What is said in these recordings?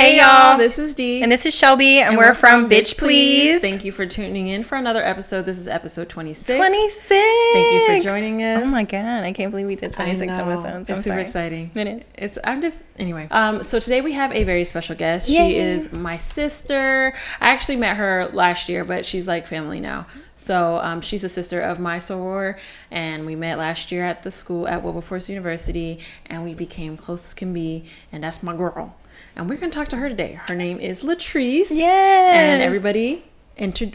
Hey y'all, this is Dee. And this is Shelby, and we're from Bitch Please. Thank you for tuning in for another episode. This is episode 26. 26! Thank you for joining us. Oh my god, I can't believe we did 26 episodes. It's super exciting. It is. Anyway. So today we have a very special guest. Yay. She is my sister. I actually met her last year, but she's like family now. So she's a sister of my soror, and we met last year at the school at Wilberforce University, and we became close as can be, and that's my girl. And we're going to talk to her today. Her name is Latrice. Yes. And everybody,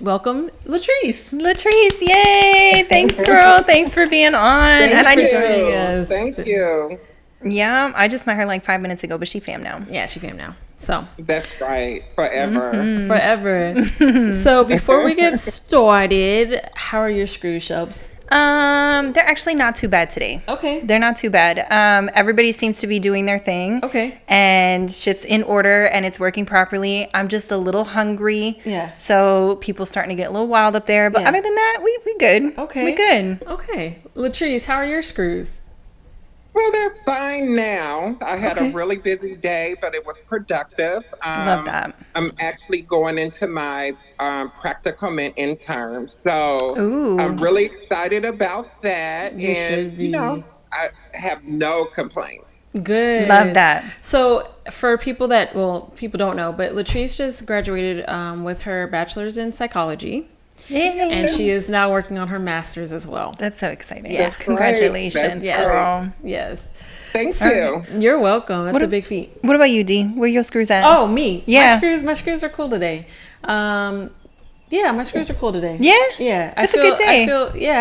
welcome Latrice. Latrice, yay! Thanks, girl. Thanks for being on. Thank you for joining us. Thank you. Yeah, I just met her like 5 minutes ago, but she fam now. Yeah, she fam now. So that's right. Forever. Mm-hmm. Forever. So before we get started, how are your screws, Shelbs? They're actually not too bad today. Okay. They're not too bad. Everybody seems to be doing their thing. Okay. And shit's in order and it's working properly. I'm just a little hungry. Yeah. So people starting to get a little wild up there. But other than that, we good. Okay. We good. Okay. Latrice, how are your screws? Well, they're fine now. I had a really busy day, but it was productive. Love that. I'm actually going into my practicum and intern. So Ooh. I'm really excited about that. You should be. You know, I have no complaints. Good. Love that. So for people people don't know, but Latrice just graduated with her bachelor's in psychology. Yay. And she is now working on her master's as well. That's so exciting. Yeah. Congratulations, That's girl. Yes. Thank you. You're welcome. That's a big feat. What about you, Dee? Where your screws at? Oh, me. Yeah. My screws are cool today. Yeah, my screws are cool today. Yeah? Yeah. It's a good day.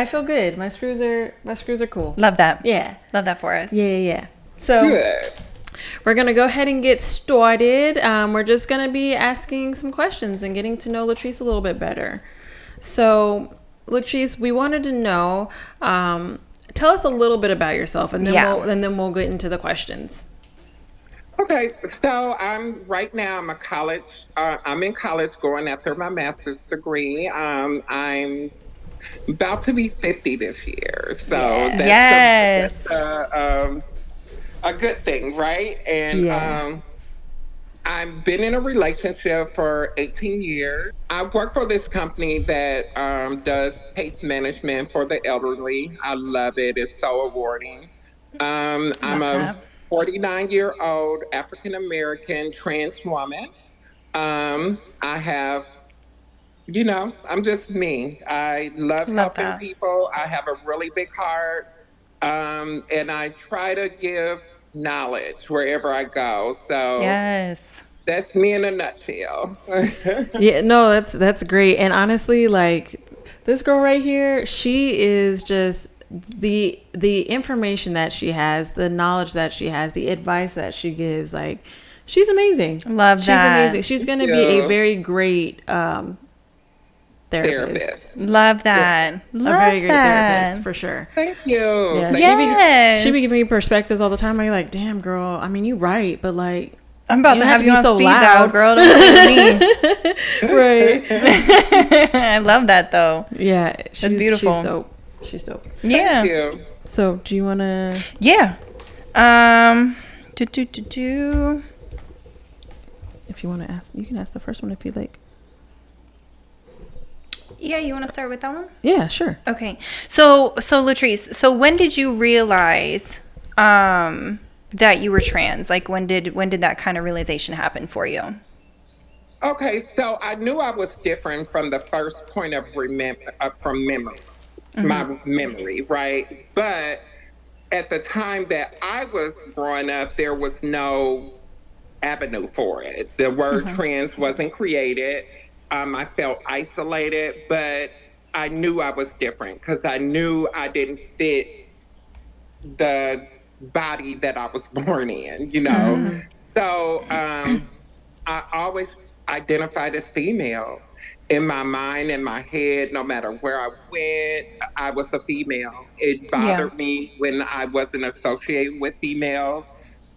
I feel good. My screws are cool. Love that. Yeah. Love that for us. Yeah. So Good. we're going to go ahead and get started. We're just going to be asking some questions and getting to know Latrice a little bit better. So, Latrice, we wanted to know, tell us a little bit about yourself, and then we'll get into the questions. Okay, so I'm in college going after my master's degree. I'm about to be 50 this year, so that's a good thing, right? And I've been in a relationship for 18 years. I work for this company that does case management for the elderly. I love it. It's so rewarding. I'm a 49-year-old African-American trans woman. I have, I'm just me. I love helping people. I have a really big heart. And I try to give knowledge wherever I go. So yes, that's me in a nutshell. Yeah, no, that's great. And honestly, like this girl right here, she is just the information that she has, the knowledge that she has, the advice that she gives, like she's amazing. Love that. She's amazing. She's going to be a very great therapist. Love that. Yep. A very great therapist for sure. Thank you. Yeah, she be giving me perspectives all the time. I'm like, damn, girl. I mean, you right, but like, I'm about to have you on so speed loud. dial, girl. Don't look at me. Right. I love that though. Yeah, that's beautiful. She's dope. Yeah. Thank you. So, do you want to? Yeah. If you want to ask, you can ask the first one if you like. Yeah, you want to start with that one? Yeah, sure. Okay. So Latrice, so when did you realize that you were trans? Like when did that kind of realization happen for you? Okay, so I knew I was different from the first point of from memory, my memory, right? But at the time that I was growing up, there was no avenue for it. The word trans wasn't created. I felt isolated, but I knew I was different because I knew I didn't fit the body that I was born in, So I always identified as female. In my mind, in my head, no matter where I went, I was a female. It bothered me when I wasn't associated with females.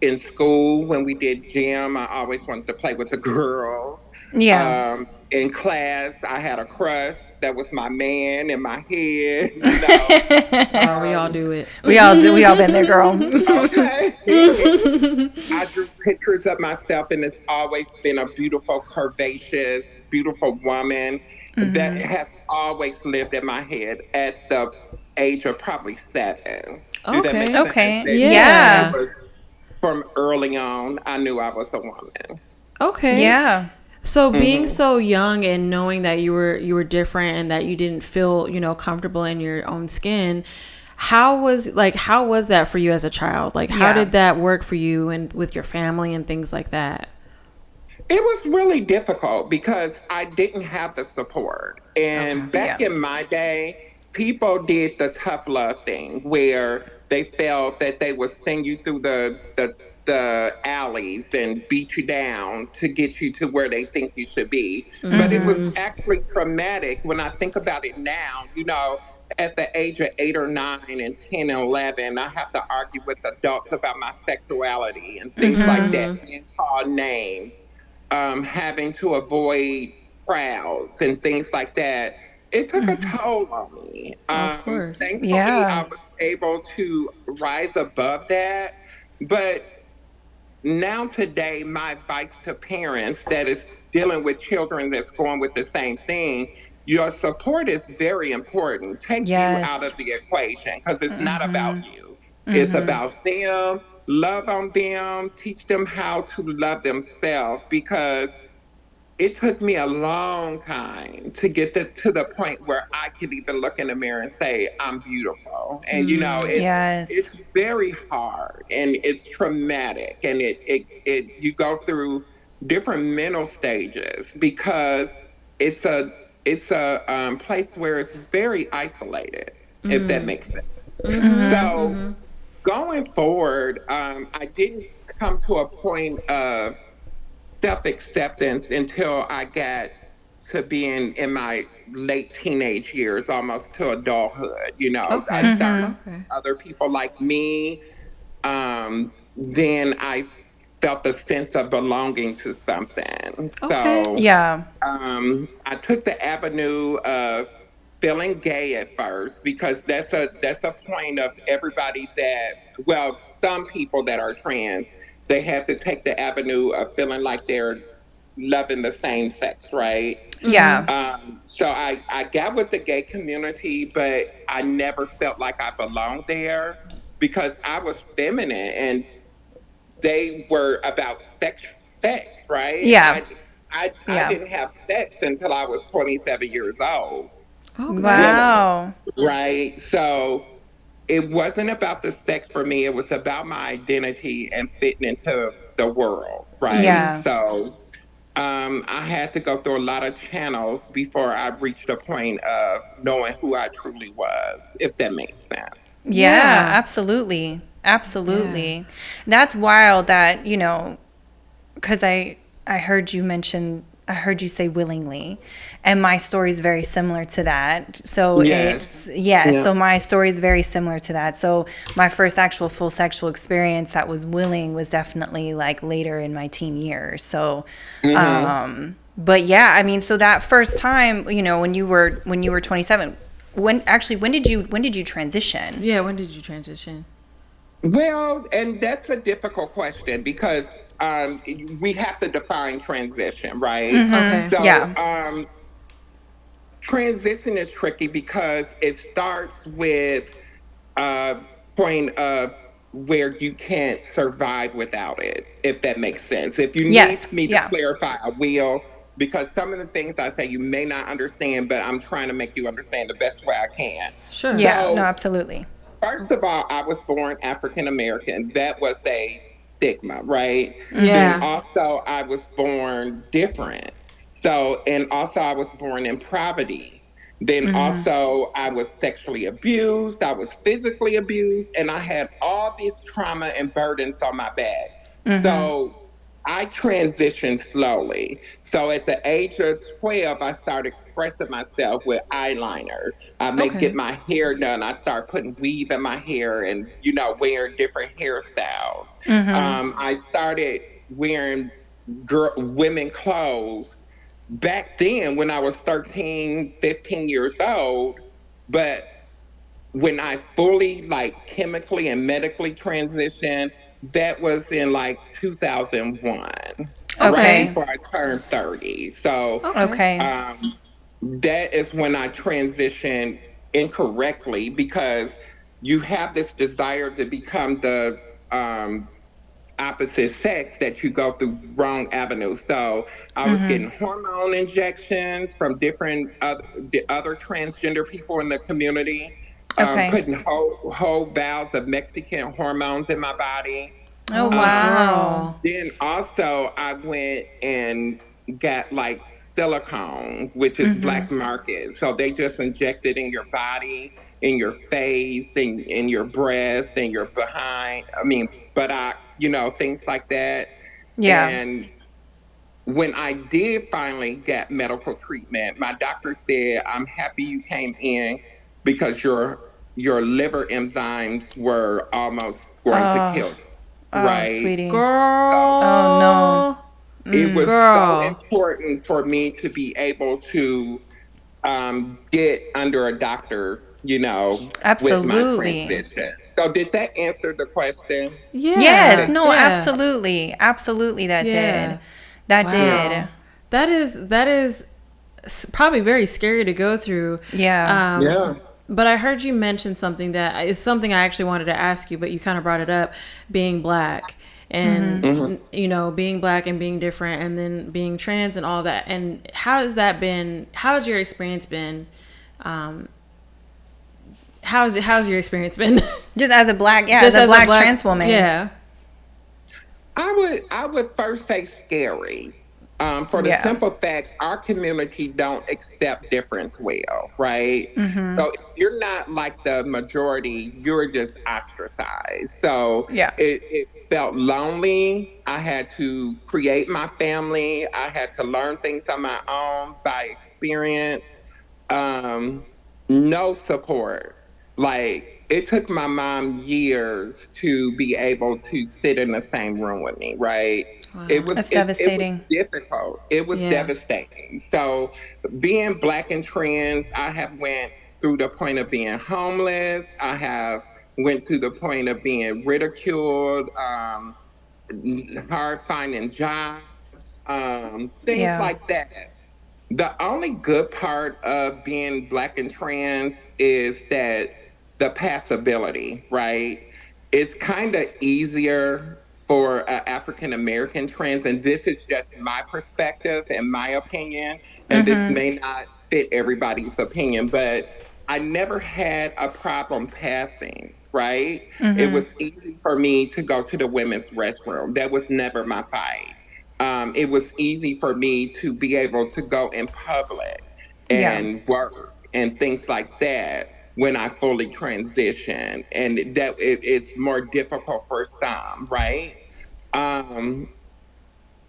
In school, when we did gym, I always wanted to play with the girls. Yeah. In class, I had a crush that was my man in my head. You know? We all do it. We all been there, girl. Okay. I drew pictures of myself, and it's always been a beautiful, curvaceous, beautiful woman that has always lived in my head at the age of probably 7. Do that make Okay. sense? Okay. It Yeah. Yeah. was from early on, I knew I was a woman. Okay. Yeah. So being Hmm. so young and knowing that you were different and that you didn't feel, comfortable in your own skin, how was that for you as a child? Like how Yeah. did that work for you and with your family and things like that? It was really difficult because I didn't have the support. Okay. And back Yeah. in my day, people did the tough love thing where they felt that they would send you through the alleys and beat you down to get you to where they think you should be. But it was actually traumatic when I think about it now. At the age of 8 or 9 and 10 and 11, I have to argue with adults about my sexuality and things like that, being called names, having to avoid crowds and things like that. It took a toll on me. Of course. Thankfully, I Yeah. was able to rise above that. But now, today, my advice to parents that is dealing with children that's going with the same thing, your support is very important. Take you out Yes. of the equation because it's not about you, it's about them. Love on them, teach them how to love themselves because it took me a long time to get to the point where I could even look in the mirror and say, I'm beautiful. And Yes. it's very hard and it's traumatic and it you go through different mental stages because it's a place where it's very isolated, if that makes sense. So going forward, I didn't come to a point of self acceptance until I got to being in my late teenage years, almost to adulthood. I Okay. started Okay. other people like me. Then I felt a sense of belonging to something. Okay. So Yeah. I took the avenue of feeling gay at first because that's a point of everybody that, well, some people that are trans, they have to take the avenue of feeling like they're loving the same sex, right? Yeah. So I got with the gay community, but I never felt like I belonged there because I was feminine and they were about sex, right? Yeah. I Yeah. didn't have sex until I was 27 years old, Okay. really, Wow. right? So it wasn't about the sex for me. It was about my identity and fitting into the world, right? Yeah. So I had to go through a lot of channels before I reached a point of knowing who I truly was, if that makes sense. Yeah, Yeah. absolutely. Yeah. Absolutely. That's wild that, because I heard you mention, I heard you say willingly, and my story is very similar to that. So Yes. it's, yeah, Yeah. so my story is very similar to that. So my first actual full sexual experience that was willing was definitely like later in my teen years. So, Hmm. but yeah, I mean, so that first time, when you were 27, when did you transition? Yeah. When did you transition? Well, and that's a difficult question because we have to define transition, right? Okay. So, Yeah. transition is tricky because it starts with a point of where you can't survive without it, if that makes sense. If you need Yes. me to Yeah. clarify, I will, because some of the things I say you may not understand, but I'm trying to make you understand the best way I can. Sure. Yeah. No, So, absolutely. first of all, I was born African American. That was a stigma, right? Then Yeah. also, I was born different. So, and also, I was born in poverty. Then also, I was sexually abused. I was physically abused, and I had all this trauma and burdens on my back. So, I transitioned slowly. So at the age of 12, I started expressing myself with eyeliner. I may get Okay. my hair done. I start putting weave in my hair and, wearing different hairstyles. I started wearing women clothes back then when I was 13, 15 years old. But when I fully, like, chemically and medically transitioned, that was in like 2001, right Okay. Okay. before I turned 30. So Okay. Okay. um, that is when I transitioned incorrectly because you have this desire to become the opposite sex that you go through wrong avenues. So I was Mm-hmm. getting hormone injections from different the other transgender people in the community, Okay. putting whole vials of Mexican hormones in my body. Oh, Oh, wow. girl. Then also I went and got like silicone, which is Mm-hmm. black market. So they just inject it in your body, in your face, in your breast, in your behind. I mean, buttocks, things like that. Yeah. And when I did finally get medical treatment, my doctor said, "I'm happy you came in because your liver enzymes were almost going to Oh, kill you." oh, Right? sweetie. So Oh, no. Girl. it was so Girl. important for me to be able to get under a doctor, with my Absolutely. transition. So did that answer the question? Yes, Yeah. Did, no, Yeah. absolutely. Absolutely that did. Yeah. That yeah. did. Wow. That is probably very scary to go through. Yeah. Um, Yeah. but I heard you mention something that is something I actually wanted to ask you, but you kind of brought it up, being black and Hmm. being black and being different, and then being trans and all that. And how has that been? How has your experience been? Um, how's your experience been? Just as a black, yeah, as Just a as a black black, trans woman. yeah, I would first say scary. For the Yeah. simple fact our community don't accept difference well, right? Mm-hmm. So if you're not like the majority, you're just ostracized. So Yeah. it felt lonely. I had to create my family. I had to learn things on my own by experience. Um, no support. Like it took my mom years to be able to sit in the same room with me, right? It wow, was That's it was devastating. difficult. It was yeah, devastating. So being black and trans, I have went through the point of being homeless. I have went to the point of being ridiculed, hard finding jobs, things Yeah. like that. The only good part of being black and trans is that the passability, right? It's kind of easier for African American trans, and this is just my perspective and my opinion, and this Mm-hmm. may not fit everybody's opinion, but I never had a problem passing, right? It Mm-hmm. was easy for me to go to the women's restroom. That was never my fight. It was easy for me to be able to go in public Yeah. and work and things like that when I fully transition. And it's more difficult for some, right? Um,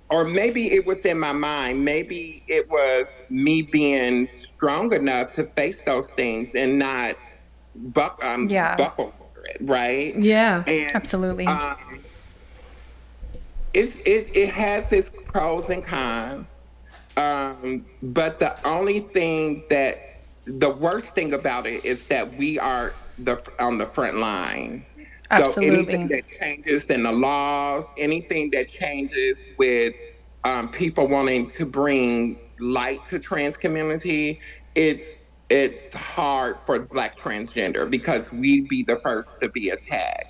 or maybe it was in my mind. Maybe it was me being strong enough to face those things and not Yeah. buckle under it, right? yeah, And Absolutely. it has its pros and cons. But the worst thing about it is that we are on the front line. So anything Absolutely. that changes in the laws, anything that changes with people wanting to bring light to trans community, it's hard for Black transgender because we be the first to be attacked.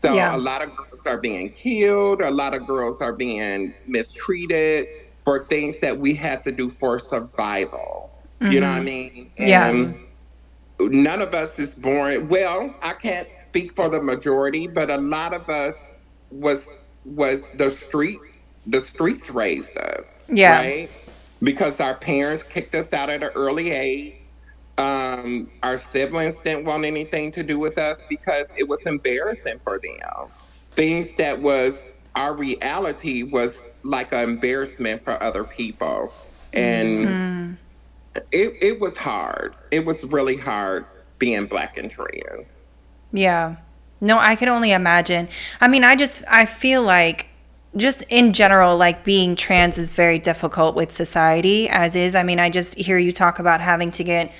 So a Yeah. lot of girls are being killed, a lot of girls are being mistreated for things that we had to do for survival. You know what I Mm-hmm. mean? Yeah. And none of us is born well, I can't speak for the majority, but a lot of us was was the streets raised us, Yeah. right? Because our parents kicked us out at an early age. Our siblings didn't want anything to do with us because it was embarrassing for them. Things that was our reality was like an embarrassment for other people. And Mm. it was hard. It was really hard being Black and trans. Yeah. No, I could only imagine. I mean, I feel like just in general, like being trans is very difficult with society as is. I mean, I just hear you talk about having to get,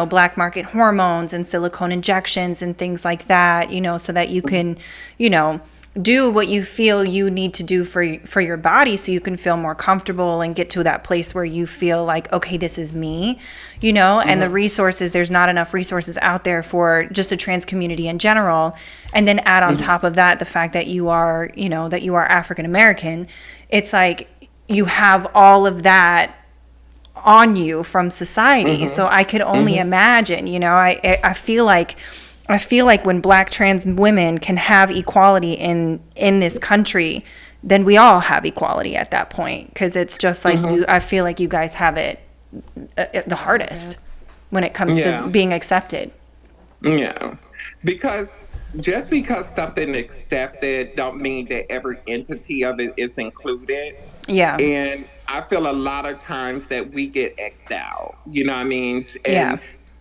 black market hormones and silicone injections and things like that, so that you can, you know, do what you feel you need to do for your body so you can feel more comfortable and get to that place where you feel like, okay, this is me, and the resources, there's not enough resources out there for just the trans community in general. And then add on top of that the fact that you are, that you are African American. It's like you have all of that on you from society. So I could only imagine, I feel like when Black trans women can have equality in this country, then we all have equality at that point, because it's just like I feel like you guys have it the hardest when it comes to being accepted. Yeah, because just because something accepted don't mean that every entity of it is included. Yeah. And I feel a lot of times that we get X'd out, you know what I mean? Yeah.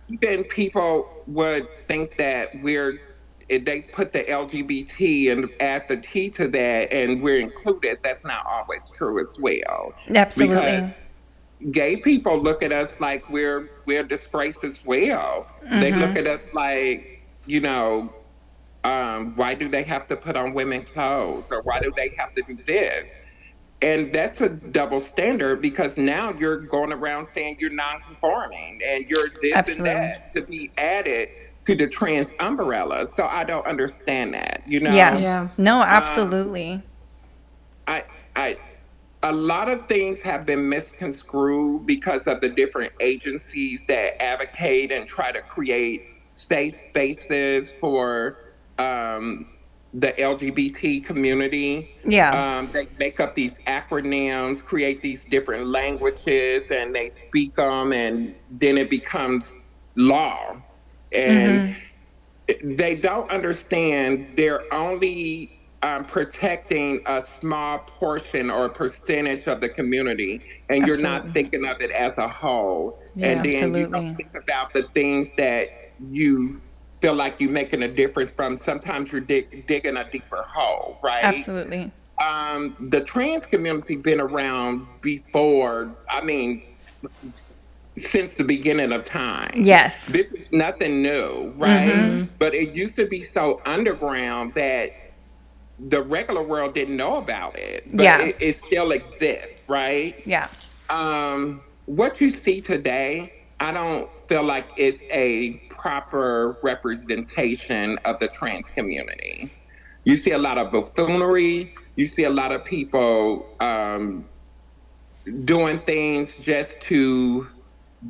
And then people would think that they put the LGBT and add the T to that and we're included. That's not always true as well. Because Absolutely. gay people look at us like we're disgraced as well. They look at us like, you know, why do they have to put on women's clothes, or why do they have to do this? And that's a double standard, because now you're going around saying you're non-conforming and you're this and Absolutely. that to be added to the trans umbrella. So I don't understand that, you Yeah. know? Yeah. No, Um, absolutely. I, I, a lot of things have been misconstrued because of the different agencies that advocate and try to create safe spaces for um, the LGBT community. Yeah. They make up these acronyms, create these different languages, and they speak them, and then it becomes law. And they don't understand they're only protecting a small portion or percentage of the community, and you're not Absolutely. thinking of it as a whole. And Yeah. then you don't Absolutely. think about the things that you feel like you're making a difference from. Sometimes you're digging a deeper hole, right? Absolutely. The trans community been around before. I mean, since the beginning of time. Yes. This is nothing new, right? But it used to be so underground that the regular world didn't know about it, but Yeah. it still exists, right? Yeah. What you see today, I don't feel like it's a proper representation of the trans community. You see a lot of buffoonery. You see a lot of people doing things just to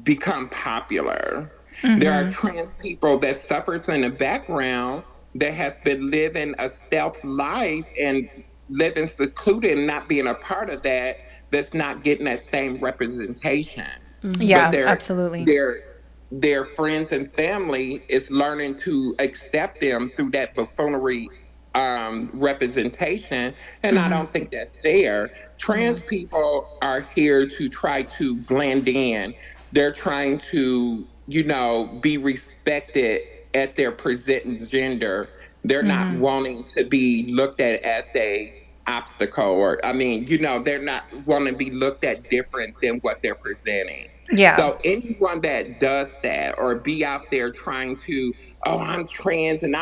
become popular. There are trans people that suffers in the background that has been living a stealth life and living secluded and not being a part of that, that's not getting that same representation. But Yeah. Absolutely. their friends and family is learning to accept them through that buffoonery representation, and I don't think that's fair. Yeah. Trans people are here to try to blend in. They're trying to, be respected at their present gender. They're not wanting to be looked at as a obstacle, or I mean, they're not wanting to be looked at different than what they're presenting. Yeah. So anyone that does that, or be out there trying to, oh, I'm trans and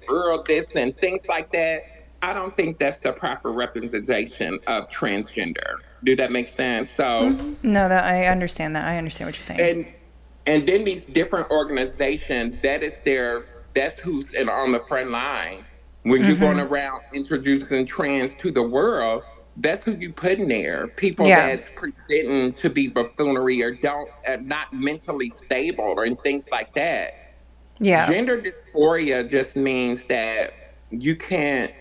girl this and things like that, I don't think that's the proper representation of transgender. Do that make sense? So, No, that I understand that. I understand what you're saying. and and then these different organizations, that's who's on the front line when you're going around introducing trans to the world. That's who you put in there. People Yeah. that's presenting to be buffoonery, or don't not mentally stable, or and things like that. Yeah. Gender dysphoria just means that you can't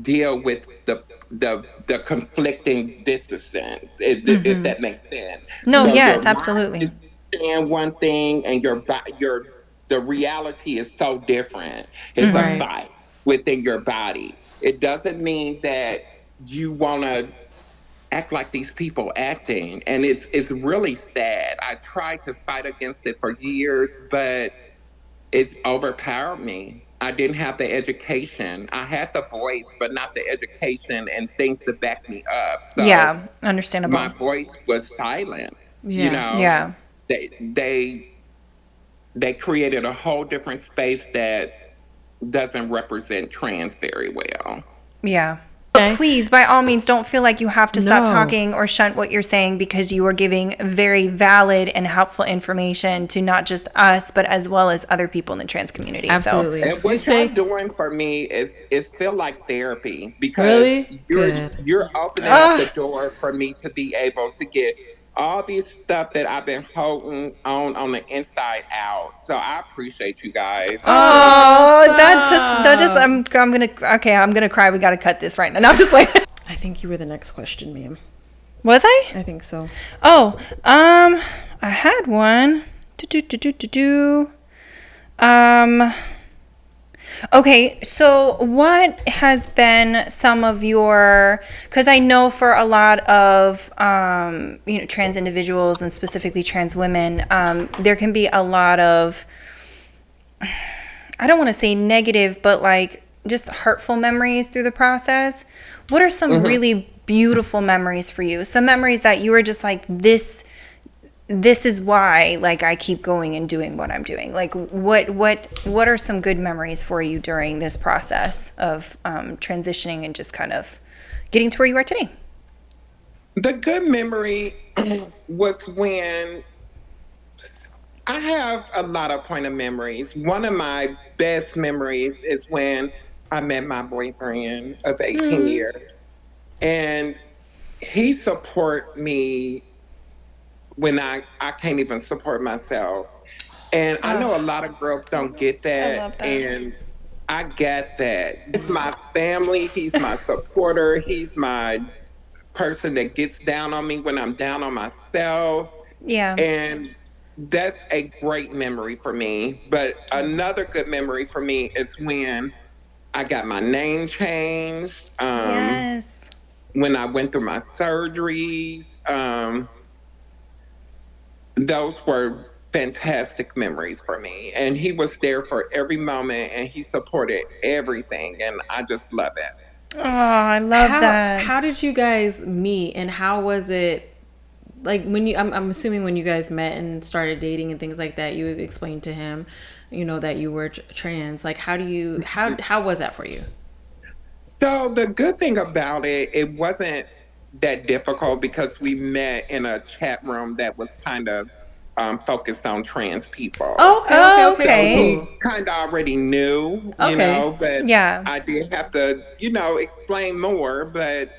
deal with the conflicting dissonance, if that makes sense. No, So your yes, mind is absolutely. saying one thing, and the reality is so different. It's a Right. fight within your body. It doesn't mean that you want to act like these people acting, and it's really sad. I tried to fight against it for years, but it's overpowered me. I didn't have the education. I had the voice, but not the education and things to back me up. So Yeah. my Understandable. voice was silent. You Yeah. know, Yeah. they they they created a whole different space that doesn't represent trans very well. Yeah. But Okay. please, by all means, don't feel like you have to stop No. talking or shunt what you're saying because you are giving very valid and helpful information to not just us, but as well as other people in the trans community. Absolutely. And You what y'all say doing for me is feel like therapy because really good. you're opening up the door for me to be able to get all these stuff that I've been holding on the inside out. So I appreciate you guys. I really do. Oh, Stop. I'm gonna cry. We gotta cut this right now. No, I'm just playing. I think you were the next question, ma'am. Was I? I think so. Oh, I had one. Do. Okay, so what has been some of your, because I know for a lot of, trans individuals and specifically trans women, there can be a lot of, I don't want to say negative, but like just hurtful memories through the process. What are some really beautiful memories for you? Some memories that you were just like, this is why like I keep going and doing what I'm doing. Like what are some good memories for you during this process of transitioning and just kind of getting to where you are today? The good memory was when I have a lot of point of memories. One of my best memories is when I met my boyfriend of 18 years. And he support me when I can't even support myself. And I know a lot of girls don't get I that. love that. And I get that. He's my family. He's my supporter. He's my person that gets down on me when I'm down on myself. Yeah. And that's a great memory for me. But another good memory for me is when I got my name changed, Yes. when I went through my surgeries. Those were fantastic memories for me. And he was there for every moment and he supported everything. And I just love it. Oh, I love that. How did you guys meet and how was it like when you I'm assuming when you guys met and started dating and things like that you explained to him that you were trans, like how was that for you? So the good thing about it, it wasn't that difficult because we met in a chat room that was kind of focused on trans people. Oh, Oh, So cool. he kind of already knew, Okay. but Yeah. I did have to, explain more, but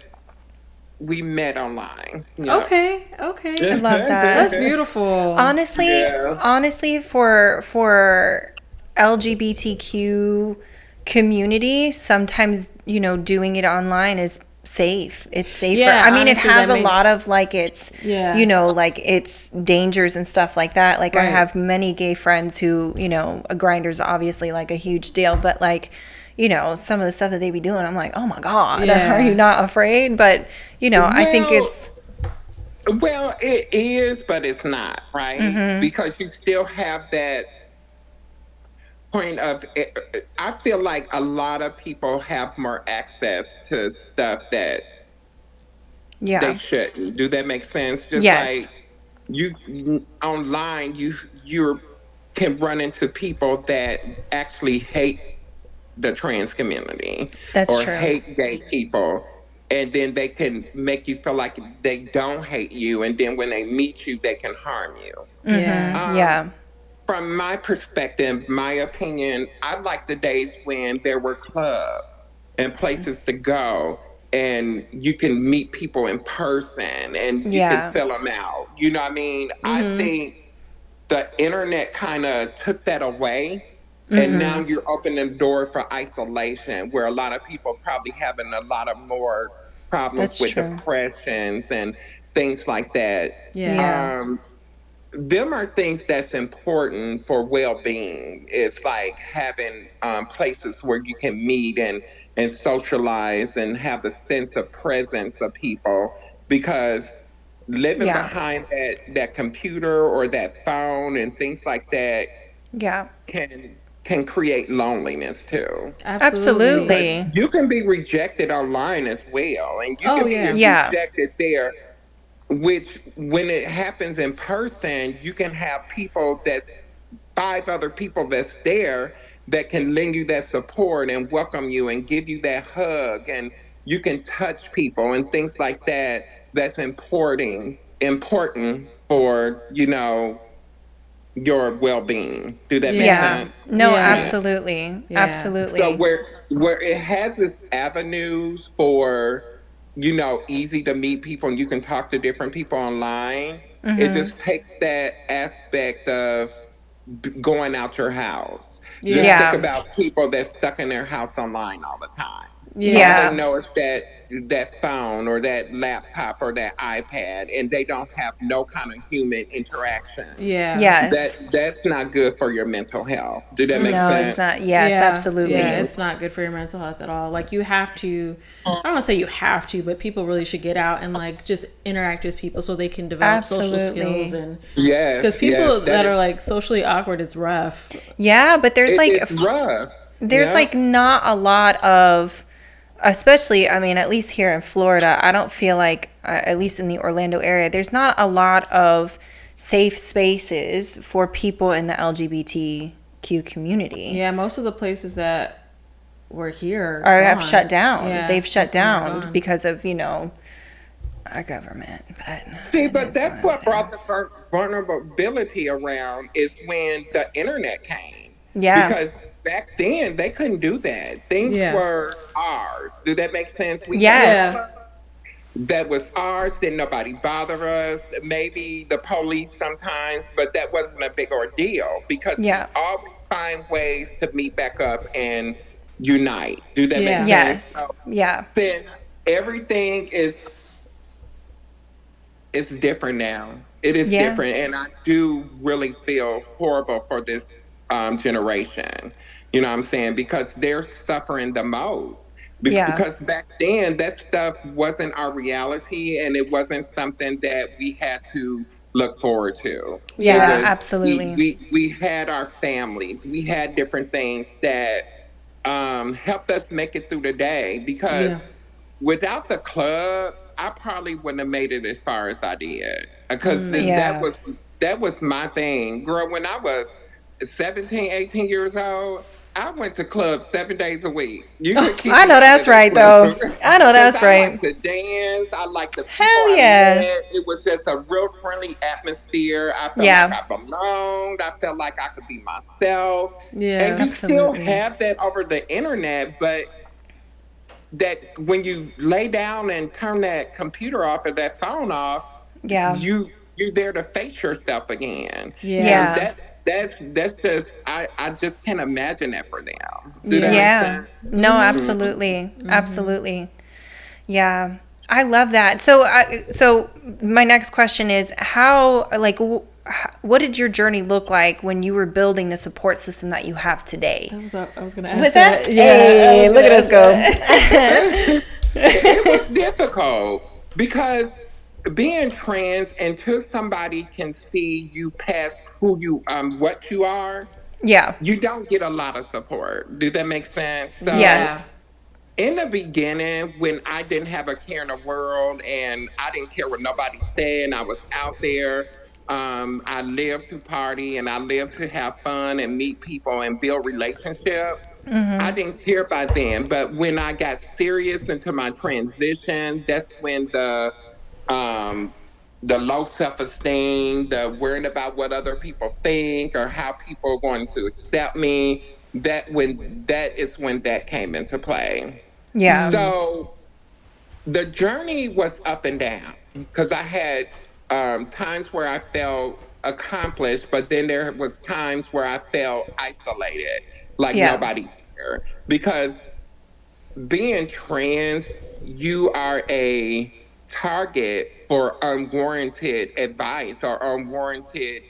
we met online. Yeah. Okay. I love That's that. beautiful. Honestly, Yeah. honestly, for LGBTQ community, sometimes doing it online is safe. It's safer. Yeah, I mean, it honestly, has that a lot makes of like its, Yeah. like its dangers and stuff like that. Like I Right. have many gay friends who, a grinder's obviously like a huge deal, but like. Some of the stuff that they be doing, I'm like, oh my God, Yeah. are you not afraid? But, I think Well, it's, it is, but it's not, right? Because you still have that point of I feel like a lot of people have more access to stuff that they yeah. shouldn't. Do that make sense? Just Yes, like online, you can run into people that actually hate the trans community that's or true. hate gay people. And then they can make you feel like they don't hate you. And then when they meet you, they can harm you. Yeah. Um, Yeah. from my perspective, my opinion, I like the days when there were clubs and places to go and you can meet people in person and you can Yeah. fill them out. You know what I mean? I think the internet kind of took that away. And now you're opening the door for isolation, where a lot of people probably having a lot of more problems That's with true. depressions and things like that. Yeah. Yeah. Um, them are things that's important for well-being. It's like having places where you can meet and socialize and have the sense of presence of people because living Yeah. behind that computer or that phone and things like that Yeah. can create loneliness too Absolutely. because Absolutely. you can be rejected online as well and you Oh can be yeah. Yeah. rejected there, which when it happens in person, you can have people that's five other people that's there that can lend you that support and welcome you and give you that hug, and you can touch people and things like that. That's important for, your well-being. Do that make Yeah. Yeah. sense? No, Yeah. absolutely. Yeah. So Absolutely. where it has its avenues for, easy to meet people and you can talk to different people online, it just takes that aspect of going out your house. Just Yeah. think Yeah. about people that's stuck in their house online all the time. All Yeah. they Yeah. know is that phone or that laptop or that iPad, and they don't have no kind of human interaction. Yeah. Yes. That's not good for your mental health. Do that make No, it's sense? not. Yes, Yeah, yeah, absolutely. it's not good for your mental health at all. Like you have to, I don't want to say you have to, but people really should get out and like just interact with people so they can develop social skills. Absolutely. And Yes, because yes, people that that are is. like socially awkward, it's rough. Yeah, but It's rough. there's Yeah. like not a lot of, especially, I mean, at least here in Florida, I don't feel like, at least in the Orlando area, there's not a lot of safe spaces for people in the LGBTQ community. Yeah, most of the places that were here Or have gone. shut down. Yeah, They've most shut of them are down gone. because of, our government. But See, it but is that's what what it brought the is. vulnerability around is when the internet came. Yeah. Because back then they couldn't do that. Things Yeah. were ours. Do that make sense? We had Yes. Yeah. stuff that was ours. Didn't nobody bother us. Maybe the police sometimes, but that wasn't a big ordeal because we Yeah. always find ways to meet back up and unite. Do that make Yeah. sense? Yes. So Yeah. since everything is it's different now. It is Yeah. different, and I do really feel horrible for this generation. You know what I'm saying? Because they're suffering the most. Yeah. Because back then, that stuff wasn't our reality, and it wasn't something that we had to look forward to. It Yeah, Yeah. was absolutely. we had our families, we had different things that helped us make it through the day. Because Yeah. without the club, I probably wouldn't have made it as far as I did. Because that Yeah. was my thing. Girl, when I was 17, 18 years old, I went to clubs 7 days a week. You could keep I me know out of that's the right though. club. I know Because that's I like right. to dance. I like the people Hell I yeah. met. It was just a real friendly atmosphere. I felt like Yeah. I belonged. I felt like I could be myself. And Yeah. you still Absolutely. have that over the internet, but that when you lay down and turn that computer off or that phone off, Yeah. you're there to face yourself again. Yeah. And Yeah. that's just I just can't imagine that for them. Do that Yeah. make Yeah. sense? No, Mm. absolutely. Absolutely. Yeah. I love that. So my next question is how, like, what did your journey look like when you were building the support system that you have today? I was gonna ask Was that? that. Yeah. Hey, look at us go. It was difficult because being trans until somebody can see you past who you what you are, Yeah. you don't get a lot of support. Does that make sense? So Yeah. Yes. in the beginning, when I didn't have a care in the world and I didn't care what nobody said, and I was out there, I lived to party and I lived to have fun and meet people and build relationships. I didn't care by then, but when I got serious into my transition, that's when um, the low self esteem, the worrying about what other people think or how people are going to accept me. That is when that came into play. Yeah. So the journey was up and down because I had times where I felt accomplished, but then there was times where I felt isolated, like Yeah. nobody's here. Because being trans, you are a target for unwarranted advice or unwarranted,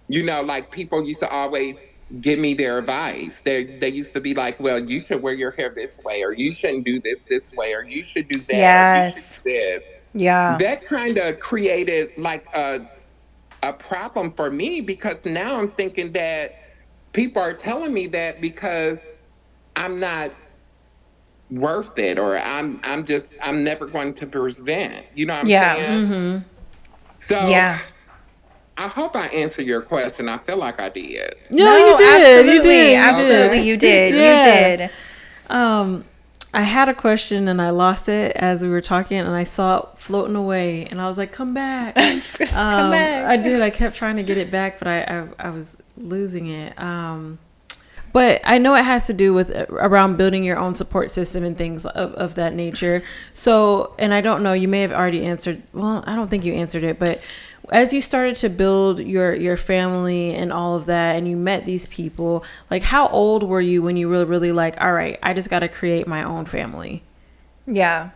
like people used to always give me their advice. They used to be like, well, you should wear your hair this way, or you shouldn't do this way, or you should do that, or you should Yes. do this. Yeah. That kind of created like a problem for me because now I'm thinking that people are telling me that because I'm not worth it or I'm never going to present. You know what I'm Yeah. saying? So Yeah. I hope I answered your question. I feel like I did. No, you did. You absolutely, did. You absolutely, did. you did. You Yeah. did. I had a question and I lost it as we were talking, and I saw it floating away, and I was like, "Come back!" Come back. I did. I kept trying to get it back, but I was losing it. But I know it has to do with around building your own support system and things of that nature. So, and I don't know, you may have already answered. Well, I don't think you answered it, but as you started to build your family and all of that, and you met these people, like how old were you when you really like, all right, I just got to create my own family? Yeah.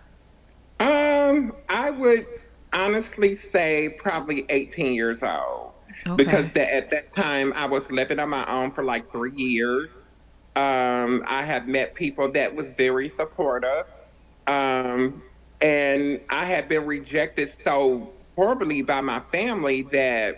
I would honestly say probably 18 years old because Okay. at that time I was living on my own for like 3 years. I had met people that was very supportive. Um, and I had been rejected so horribly by my family that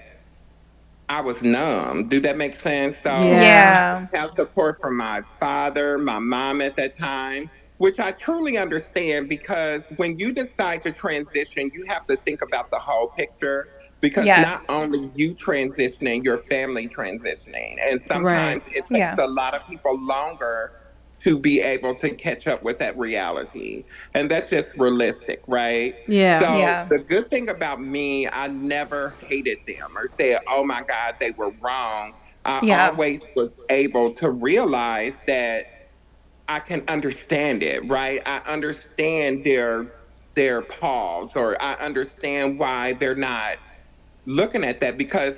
I was numb. Do that make sense? So Yeah. I Yeah. didn't have support from my father, my mom at that time, which I truly understand because when you decide to transition, you have to think about the whole picture because Yeah. not only you transitioning, your family transitioning. And Right. sometimes it takes Yeah. a lot of people longer to be able to catch up with that reality. And that's just realistic, right? Yeah. So Yeah. the good thing about me, I never hated them or said, oh my God, they were wrong. I Yeah. always was able to realize that I can understand it, right? I understand their pause, or I understand why they're not looking at that because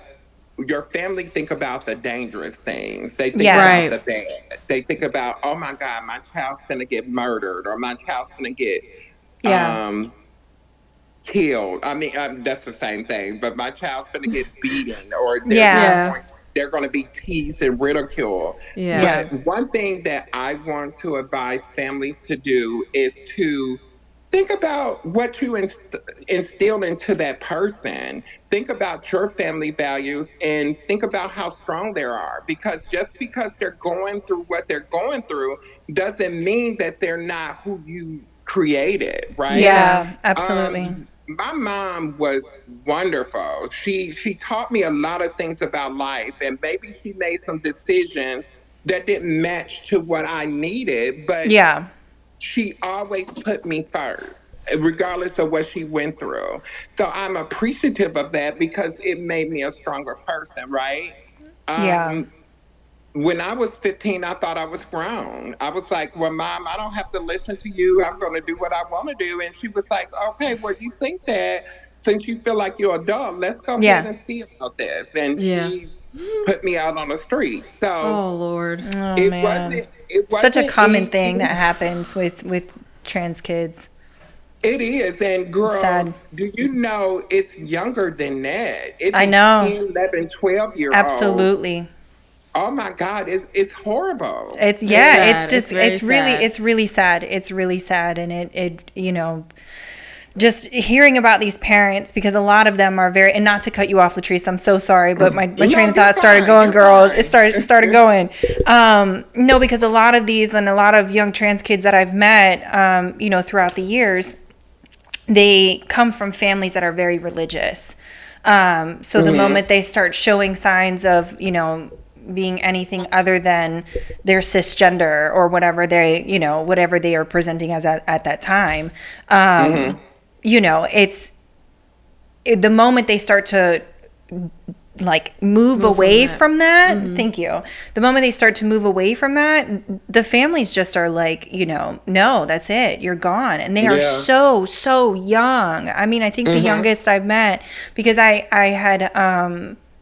your family think about the dangerous things. They think Yeah. about Right. the bad. They think about, oh my God, my child's gonna get murdered or my child's gonna get Yeah. um killed. I mean, that's the same thing, but my child's going to get beaten or Yeah. Yeah. they're going to be teased and ridiculed. Yeah. Yeah. But one thing that I want to advise families to do is to think about what you instill into that person. Think about your family values and think about how strong they are. Because just because they're going through what they're going through doesn't mean that they're not who you created, right? Yeah. Yeah. Absolutely. My mom was wonderful. She taught me a lot of things about life, and maybe she made some decisions that didn't match to what I needed, but Yeah. she always put me first, regardless of what she went through. So I'm appreciative of that because it made me a stronger person, right? Yeah. Um, when I was 15, I thought I was grown. I was like, well, mom, I don't have to listen to you. I'm going to do what I want to do. And she was like, okay, well, you think that since you feel like you're adult, let's go ahead Yeah. and see about this. And Yeah. she put me out on the street. So Oh Lord. Oh it man. wasn't, it Such a wasn't common thing that easy. happens with trans kids. It is. And It's girl, sad. do you know it's younger than that? It I be know. 10, 11, 12-year olds. Absolutely. Oh my God, it's horrible. It's It's yeah, it's sad. It's just very sad. it's really sad. It's really sad and it you know, just hearing about these parents because a lot of them are very and not to cut you off, Latrice, I'm so sorry, but my train No, of you're thought started fine. going, You're girl. It fine. started going. No, because a lot of these and a lot of young trans kids that I've met you know, throughout the years, they come from families that are very religious. So the moment they start showing signs of, you know, being anything other than their cisgender or whatever they, you know, whatever they are presenting as at that time, you know, the moment they start to like move away that. from that. Thank you. The moment they start to move away from that, the families just are like, you know, no, that's it. You're gone. And they are Yeah. so young. I mean, I think the youngest I've met, because I had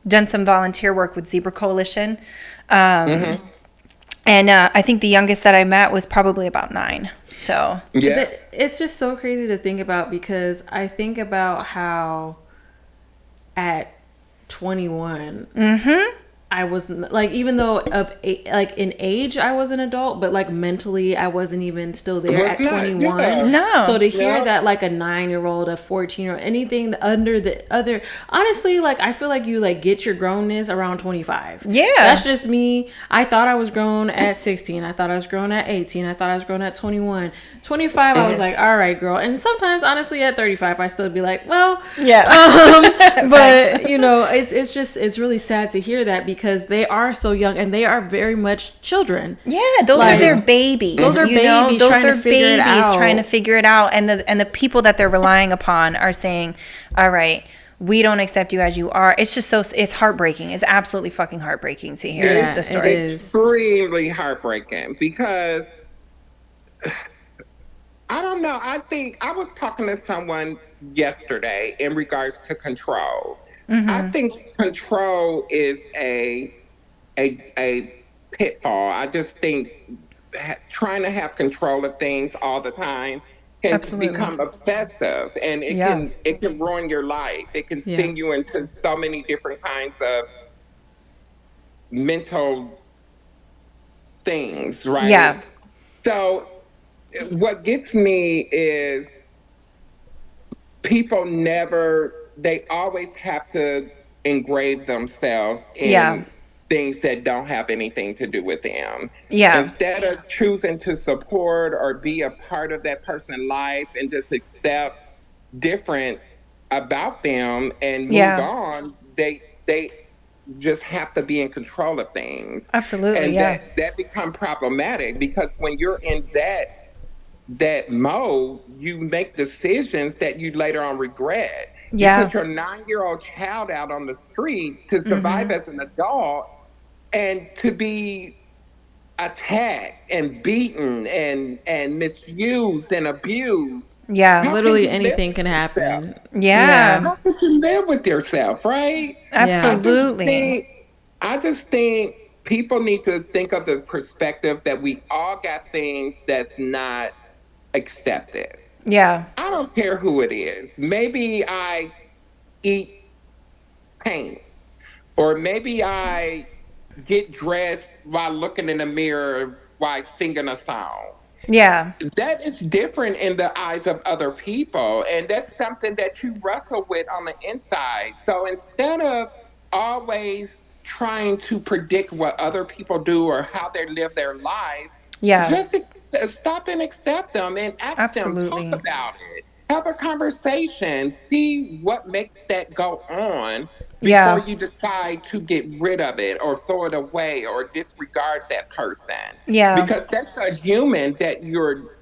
done some volunteer work with Zebra Coalition. And I think the youngest that I met was probably about 9. So Yeah. It's just so crazy to think about because I think about how at 21, I wasn't like, even though like in age I was an adult, but like mentally I wasn't even still there at 21. No. So to hear that like a 9-year-old, a 14 or anything under the other, honestly, like I feel like you like get your grownness around 25. Yeah. That's just me. I thought I was grown at 16. I thought I was grown at 18. I thought I was grown at 21. 25, I was like, all right, girl. And sometimes, honestly, at 35, I still be like, well, yeah. But you know, it's really sad to hear that, because they are so young and they are very much children. Yeah, those are their babies. Those are babies. Those trying are to figure it babies out. trying to figure it out, and the people that they're relying upon are saying, all right, we don't accept you as you are. It's just it's heartbreaking. It's absolutely fucking heartbreaking to hear the story. It is extremely heartbreaking, because I don't know. I think I was talking to someone yesterday in regards to control. I think control is a pitfall. I just think trying to have control of things all the time can become obsessive, and it can ruin your life. It can send you into so many different kinds of mental things, right? Yeah. So what gets me is people they always have to engrave themselves in things that don't have anything to do with them. Yeah. Instead of choosing to support or be a part of that person's life and just accept difference about them and move on, they just have to be in control of things. Absolutely. And that become problematic, because when you're in that mode, you make decisions that you later on regret. Yeah. You put your 9-year-old child out on the streets to survive as an adult, and to be attacked and beaten and misused and abused. Yeah. Literally anything can happen. Yeah. How could you live with yourself, right? Absolutely. I just think people need to think of the perspective that we all got things that's not accepted. Yeah. I don't care who it is. Maybe I eat paint, or maybe I get dressed while looking in the mirror while singing a song. Yeah. That is different in the eyes of other people, and that's something that you wrestle with on the inside. So instead of always trying to predict what other people do or how they live their life, just stop and accept them and ask them, talk about it, have a conversation, see what makes that go on before you decide to get rid of it or throw it away or disregard that person. Yeah. Because that's a human that you're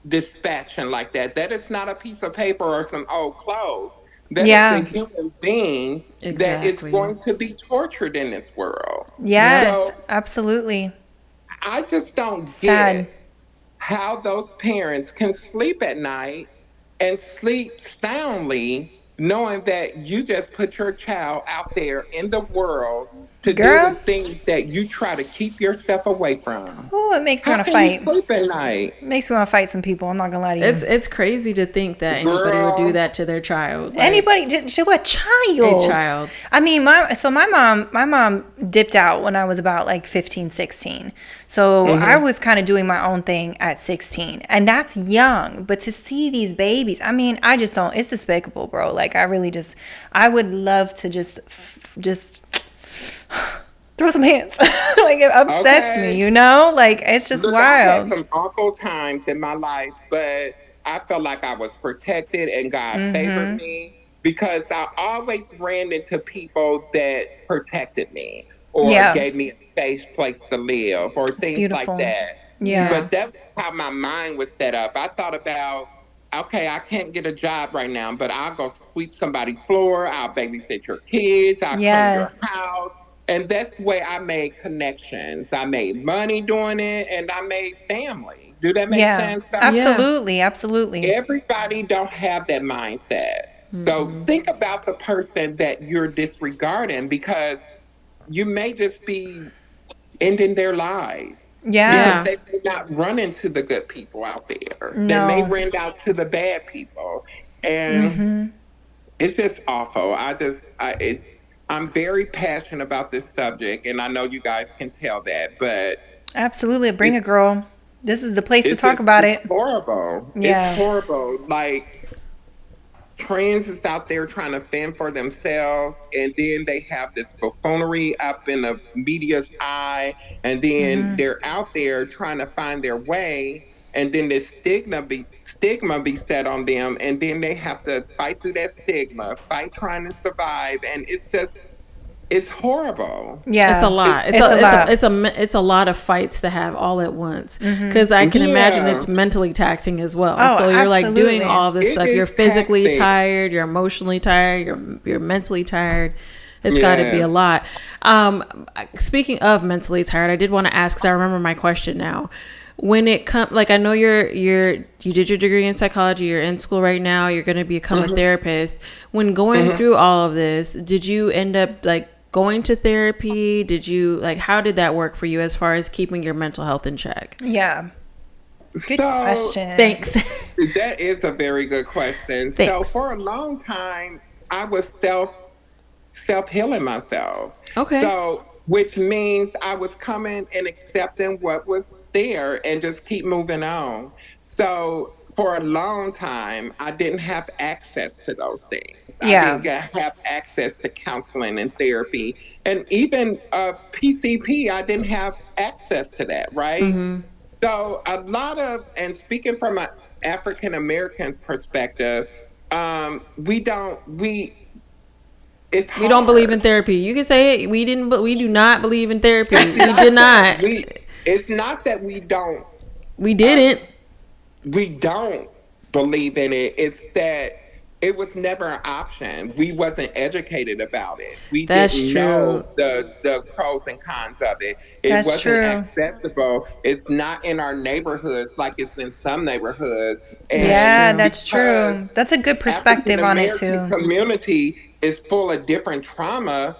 dispatching like that. That is not a piece of paper or some old clothes. That is a human being that is going to be tortured in this world. Yes, so, absolutely. I just don't get how those parents can sleep at night and sleep soundly, knowing that you just put your child out there in the world to deal with things that you try to keep yourself away from. Oh, it makes me want to fight. Sleep at night? It makes me want to fight some people. I'm not gonna lie to you. It's crazy to think that anybody would do that to their child. Like, anybody? What child? A child. I mean, my mom dipped out when I was about like 15, 16. So I was kind of doing my own thing at 16, and that's young. But to see these babies, I mean, I just don't. It's despicable, bro. Like I would love to just throw some hands. Like it upsets me, you know? Like it's just wild. I had some awful times in my life, but I felt like I was protected and God favored me, because I always ran into people that protected me or gave me a safe place to live or things like that. Yeah. But that's how my mind was set up. I thought about, okay, I can't get a job right now, but I'll go sweep somebody's floor. I'll babysit your kids. I'll clean your house. And that's the way I made connections. I made money doing it, and I made family. Do that make sense? So absolutely. Absolutely. Everybody don't have that mindset. So think about the person that you're disregarding, because you may just be ending their lives. Yeah. Because they may not run into the good people out there. No. They may run out to the bad people. And it's just awful. I'm very passionate about this subject, and I know you guys can tell that, but Absolutely. Bring it's it, girl. This is the place to it's talk just about it's it. horrible. It's Yeah. horrible. Like trans is out there trying to fend for themselves, and then they have this buffoonery up in the media's eye, and then they're out there trying to find their way, and then this stigma be set on them, and then they have to fight through that stigma, fight trying to survive, and it's horrible. It's a Yeah. It, lot. It's a lot. It's a lot of fights to have all at once. Because I can imagine yeah, it's mentally taxing as well. Oh, So you're like doing absolutely. all this it stuff. You're is physically taxing. tired. You're emotionally tired. You're mentally tired. It's got to be Yeah. a lot. Speaking of mentally tired, I did want to ask because I remember my question now. When it comes, like I know you did your degree in psychology. You're in school right now. You're going to become a therapist. When going through all of this, did you end up like going to therapy? Did you like how did that work for you as far as keeping your mental health in check? Yeah. Good So question. Thanks. that is a very good question. So Thanks. for a long time, I was self healing myself. Okay. So which means I was coming and accepting what was there and just keep moving on. So for a long time, I didn't have access to those things. I Yeah. have access to counseling and therapy, and even PCP. I didn't have access to that, right? So a lot of, and speaking from an African American perspective, we don't, it's We don't believe in hard. therapy. You can say it. We didn't. But we do not believe in therapy. It's We did not that not. it's not that we don't, We uh, didn't. we don't believe in it. It's that it was never an option. We wasn't educated about it. We That's didn't true. know the pros and cons of it. It That's wasn't true. accessible. It's not in our neighborhoods like it's in some neighborhoods. That's And Yeah, true. that's because true. That's a good African perspective on it American too. community is full of different trauma,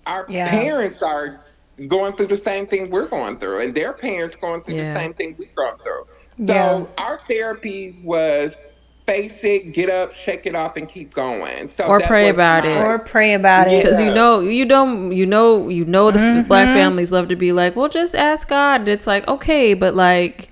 our Yeah. parents are going through the same thing we're going through, and their parents going through the Yeah. same thing we're going through. Yeah. So our therapy was face it, get up, shake it off, and keep going. So Or that pray was about Or my it. pray about it. Because yeah, the black families love to be like, well, just ask God. And it's like, okay, but like,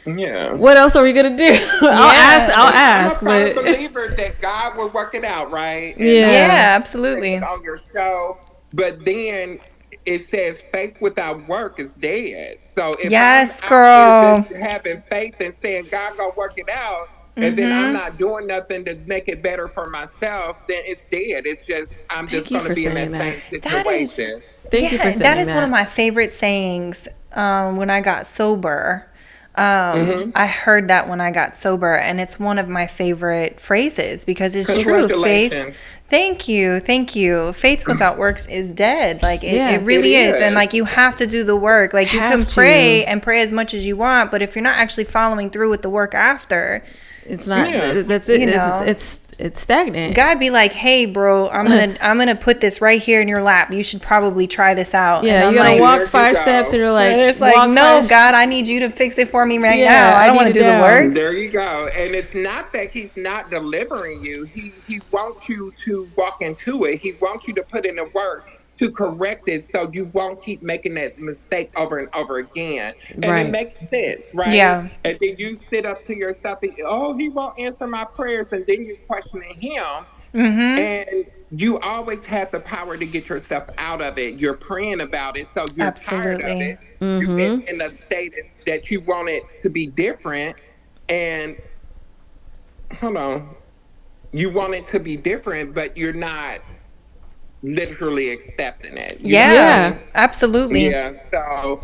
yeah. what else are we gonna do? I'll And I'm a ask, firm but believer that God will work it out, right? And yeah, Yeah, say it absolutely. on your show, but then it says faith without work is dead. So if I'm Yes, out here girl. just having faith and saying God gonna work it out, and then I'm not doing nothing to make it better for myself, then it's dead. It's just I'm thank just you gonna for be in saying that that. same That is, situation. Thank you for yeah, that saying is one of that. my favorite sayings when I got sober. Hmm. I heard that when I got sober, and it's one of my favorite phrases because it's true. Faith. Congratulations. Thank you. Thank you. Faith without works is dead. Like Yeah. it It really is. And is. like you have to do the work. Like you can Have pray to. and pray as much as you want, but if you're not actually following through with the work after, It's not. Yeah. That's it. you know, It's stagnant. God be like, "Hey, bro, I'm gonna put this right here in your lap. You should probably try this out." And Yeah, I'm you gotta like, walk There you 5 steps, go. and you're like, and it's like, walk no, five. God, I need you to fix it for me right Yeah, now. I I don't need want it to do the down. work. There you go. And it's not that he's not delivering you. He wants you to walk into it. He wants you to put in the work to correct it so you won't keep making that mistake over and over again. And it Right. makes sense, right? Yeah. And then you sit up to yourself and, oh, he won't answer my prayers. And then you're questioning him. And you always have the power to get yourself out of it. You're praying about it, so you're tired of Absolutely. it. You've been in a state that you want it to be different. And hold on, you want it to be different, but you're not literally accepting it. You know what I Yeah. Yeah. mean? Absolutely. Yeah. So,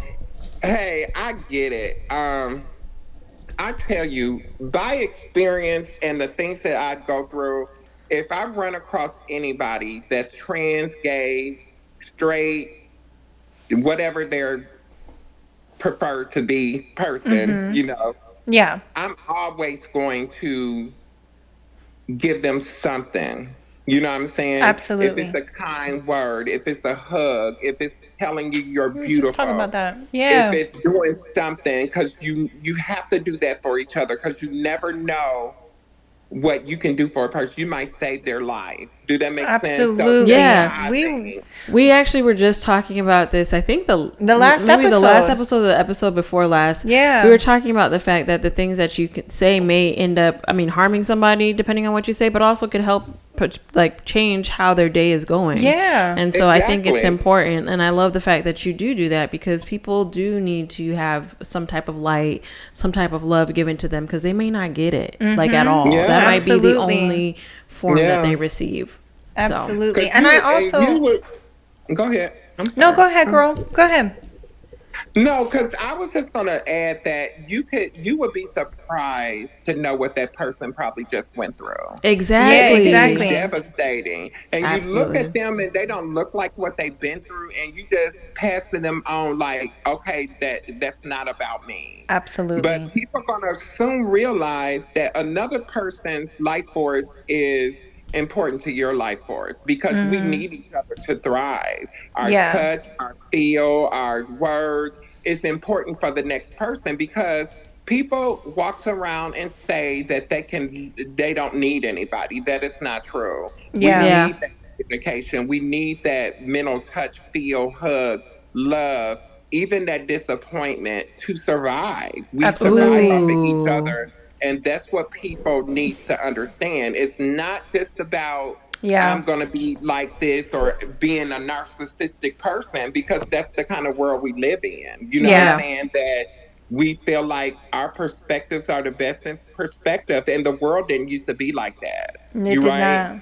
hey, I get it. I tell you, by experience and the things that I go through, if I run across anybody that's trans, gay, straight, whatever their preferred to be person, Yeah. I'm always going to give them something. You know what I'm saying? If it's Absolutely. a kind word, if it's a hug, if it's telling you you're We were just talking about beautiful, that. if Yeah. it's doing something, because you have to do that for each other, because you never know what you can do for a person. You might save their life. Do that make sense? So Absolutely. Yeah. We striving. We actually were just talking about this. I think The last maybe the last episode. episode, the episode before last. Yeah. We were talking about the fact that the things that you can say may end up, I mean, harming somebody depending on what you say, but also could help like change how their day is going. Yeah. And so I think it's Exactly. important, and I love the fact that you do that, because people do need to have some type of light, some type of love given to them, because they may not get it like at all. Yeah. That might be the Absolutely. only form that Yeah. they receive. So. Absolutely. 'Cause And I you also would go ahead. I'm No, sorry. go ahead, girl. Go ahead. No, because I was just going to add that you would be surprised to know what that person probably just went through. Exactly. Yeah, It's exactly. devastating. And you look Absolutely. at them and they don't look like what they've been through, and you just passing them on like, okay, that's not about me. But Absolutely. people are gonna soon realize that another person's life force is important to your life force, because we need each other to thrive. Our Yeah. touch, our feel, our words is important for the next person, because people walks around and say that they don't need anybody. That is not true. We Yeah. Yeah. need that communication. We need that mental touch, feel, hug, love, even that disappointment to survive. We survive off Absolutely. of each Ooh. other. And that's what people need to understand. It's not just about I'm Yeah. going to be like this or being a narcissistic person, because that's the kind of world we live in. You know what I'm Yeah. Yeah. saying? That we feel like our perspectives are the best in perspective, and the world didn't used to be like that. It You did right? not.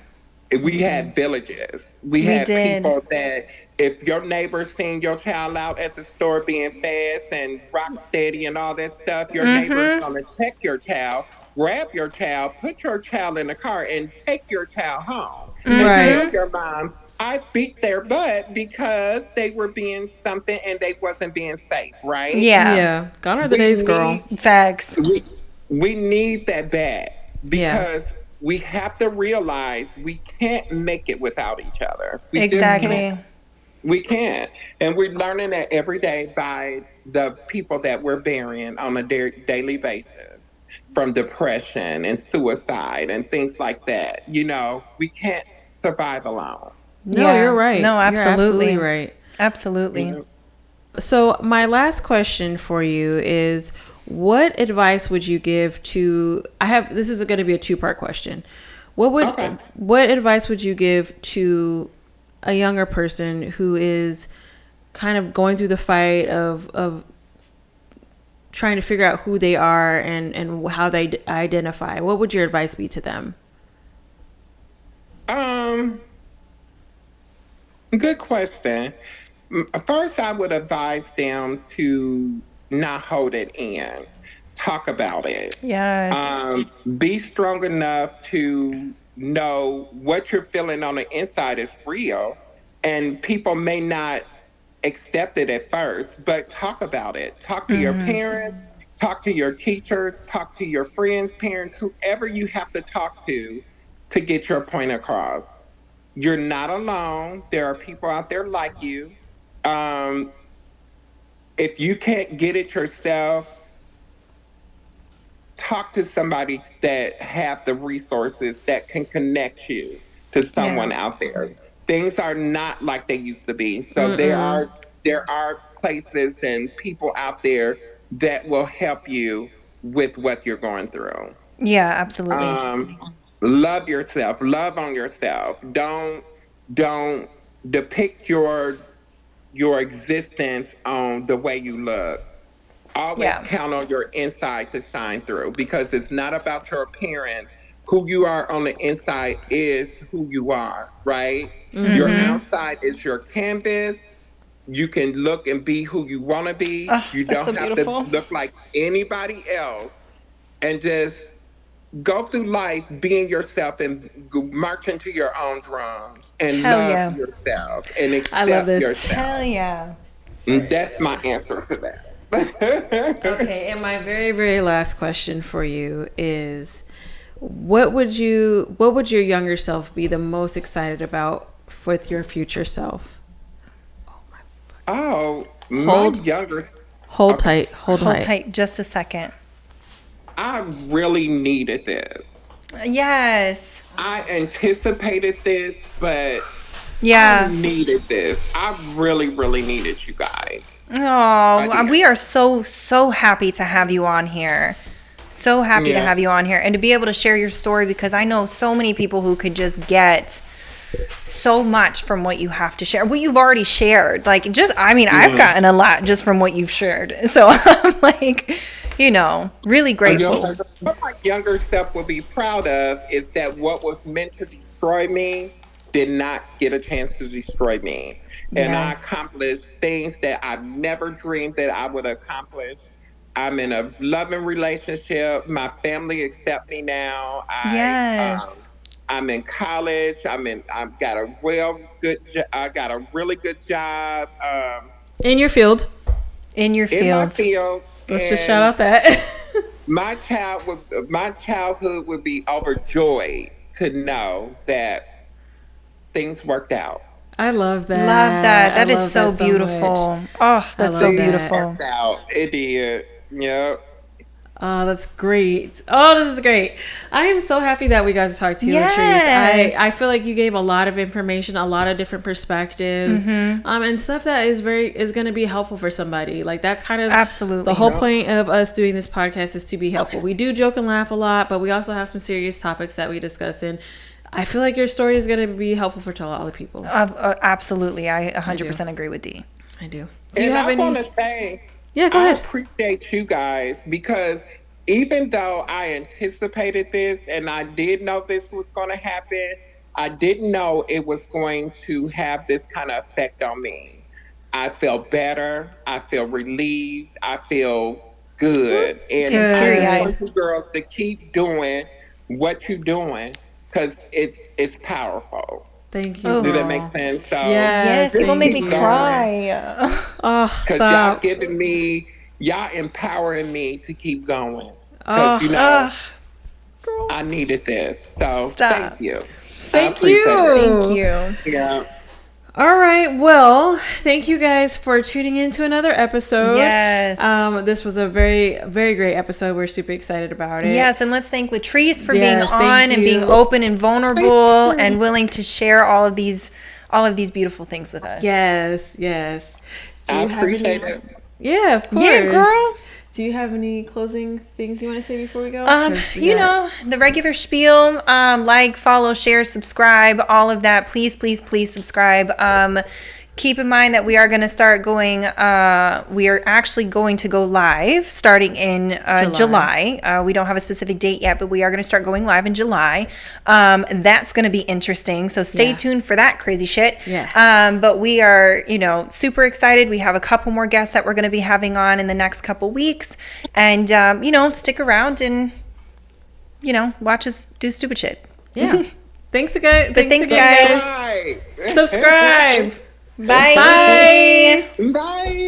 We had villages. We We had did. people that if your neighbor seen your child out at the store being fast and rock steady and all that stuff, your neighbor is gonna check your child, grab your child, put your child in the car, and take your child home and tell Right. your mom, I beat their butt because they were being something and they wasn't being safe, right? Yeah. Yeah. Gone are the We days, girl. need Facts. we need that back, Yeah. because we have to realize we can't make it without each other. We just can't. Exactly. We can't. And we're learning that every day by the people that we're burying on a daily basis, from depression and suicide and things like that. You know, we can't survive alone. No, you're Yeah. right. No, You're absolutely absolutely. right. Absolutely. So, my last question for you is, what advice would you give to this is going to be a two-part question. Okay. What advice would you give to a younger person who is kind of going through the fight of trying to figure out who they are and how they identify? What would your advice be to them? Um, Good question. First, I would advise them to not hold it in. Talk about it. Yes. Be strong enough to know what you're feeling on the inside is real, and people may not accept it at first, but talk about it. Talk to your parents, talk to your teachers, talk to your friends, parents, whoever you have to get your point across. You're not alone. There are people out there like you. Um, if you can't get it yourself, talk to somebody that have the resources that can connect you to Yeah. someone out there. Things are not like they used to be. So there are places and people out there that will help you with what you're going through. Yeah, absolutely. Um, Love yourself. Love on yourself. Don't depict your existence on the way you look. Always Yeah. count on your inside to shine through, because it's not about your appearance. Who you are on the inside is who you are, right? Your outside is your canvas. You can look and be who you want to be. Oh, You that's don't so have to beautiful. look like anybody else, and just go through life being yourself and marching to your own drums and Hell love yeah. yourself and I love accept this. yourself. Hell yeah. And that's my answer to that. Okay, and my very, very last question for you is, what would your younger self be the most excited about with your future self? Oh, my Hold younger. hold Okay. tight. Hold Hold tight. tight just a second. I really needed this. Yes. I anticipated this, but I Yeah. needed this. I really, really needed you guys. I Oh, did. we are so happy to have you on here. So happy to Yeah. have you on here and to be able to share your story, because I know so many people who could just get so much from what you have to share, what you've already shared. Like, just, I mean, I've gotten a lot just from what you've shared. So I'm like, really grateful. What my younger self will be proud of is that what was meant to destroy me did not get a chance to destroy me. And I Yes. accomplished things that I never dreamed that I would accomplish. I'm in a loving relationship. My family accept me now. Yes. I'm in college. I've got a I got a really good job In your field. In your in my field. field, Let's just shout and out that. my childhood would be overjoyed to know that things worked out. I love Love that. that. I That is love that so so much. beautiful. Oh, I that's so love Things that. beautiful. worked out. It did. Yep. Oh, that's great. Oh, this is great. I am so happy that we got to talk to you, Latrice. Yes. I feel like you gave a lot of information, a lot of different perspectives, and stuff that is going to be helpful for somebody. Like, that's kind of Absolutely. the whole point of us doing this podcast, is to be helpful. We do joke and laugh a lot, but we also have some serious topics that we discuss, and I feel like your story is going to be helpful for a lot of people. Absolutely. I 100% agree with Dee. I do. Do you And have I any? want to say, Yeah, go I ahead. appreciate you guys because even though I anticipated this and I did know this was going to happen, I didn't know it was going to have this kind of effect on me. I feel better. I feel relieved. I feel good. And Getting I teary just eyed. want you girls to keep doing what you're doing because it's powerful. Thank you, Oh. Do that girl. make sense? So Yes, Yes, it's just gonna make me keep going. cry. Oh, Because y'all stop. giving me, y'all empowering me to keep going. Oh, Because, Girl, I needed this. So Stop. thank you. Thank I appreciate you. thank you. it. Yeah. All right. Well, thank you guys for tuning in to another episode. Yes. This was a very, very great episode. We're super excited about it. Yes, and let's thank Latrice for Yes, being thank on and being you. open and vulnerable and willing to share all of these beautiful things with us. Yes. Yes. Do I you have appreciate any? it. Yeah, of course. Yeah, girl. Do you have any closing things you want to say before we go? 'Cause we You got- know, the regular spiel, like, follow, share, subscribe, all of that. Please, please, please subscribe. Keep in mind that we are going to start going, we are actually going to go live starting in July. We don't have a specific date yet, but we are going to start going live in July. That's going to be interesting. So stay Yeah. tuned for that crazy shit. Yeah. But we are, super excited. We have a couple more guests that we're going to be having on in the next couple weeks. And, stick around and, watch us do stupid shit. Yeah. Thanks again. thanks, again, guys. Right. Subscribe. Bye. Bye. Bye.